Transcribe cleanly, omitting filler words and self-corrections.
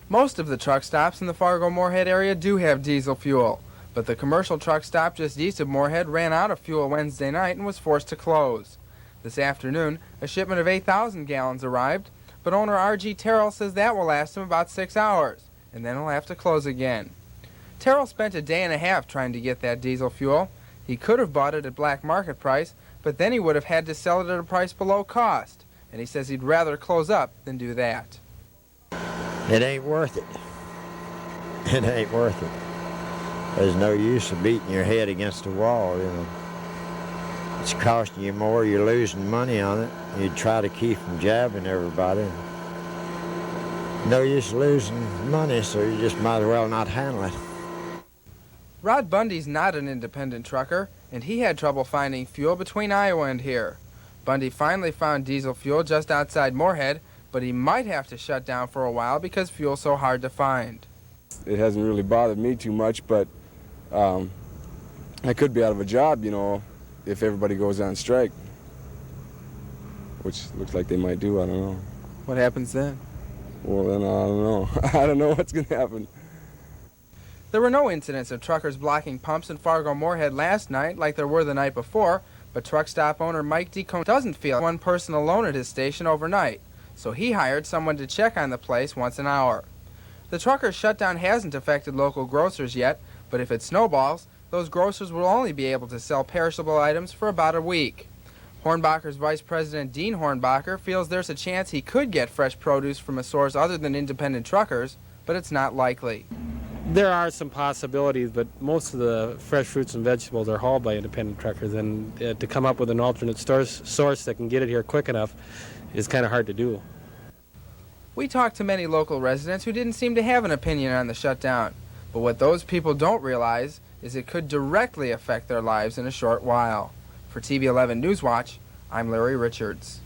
Most of the truck stops in the Fargo-Moorhead area do have diesel fuel, but the commercial truck stop just east of Moorhead ran out of fuel Wednesday night and was forced to close. This afternoon, a shipment of 8,000 gallons arrived, but owner R.G. Terrell says that will last him about 6 hours, and then he'll have to close again. Terrell spent a day and a half trying to get that diesel fuel. He could have bought it at black market price, but then he would have had to sell it at a price below cost, and he says he'd rather close up than do that. It ain't worth it. It ain't worth it. There's no use of beating your head against the wall, you know. It's costing you more, you're losing money on it. You try to keep from jabbing everybody. No use losing money, so you just might as well not handle it. Rod Bundy's not an independent trucker, and he had trouble finding fuel between Iowa and here. Bundy finally found diesel fuel just outside Moorhead, but he might have to shut down for a while because fuel's so hard to find. It hasn't really bothered me too much, but I could be out of a job, you know, if everybody goes on strike, which looks like they might do. I don't know. What happens then? Well, then I don't know. I don't know what's going to happen. There were no incidents of truckers blocking pumps in Fargo-Moorhead last night like there were the night before, but truck stop owner Mike DeCone doesn't feel one person alone at his station overnight, so he hired someone to check on the place once an hour. The truckers' shutdown hasn't affected local grocers yet, but if it snowballs, those grocers will only be able to sell perishable items for about a week. Hornbacher's Vice President Dean Hornbacher feels there's a chance he could get fresh produce from a source other than independent truckers, but it's not likely. There are some possibilities, but most of the fresh fruits and vegetables are hauled by independent truckers, and to come up with an alternate source that can get it here quick enough is kind of hard to do. We talked to many local residents who didn't seem to have an opinion on the shutdown, but what those people don't realize is it could directly affect their lives in a short while. For TV 11 Newswatch, I'm Larry Richards.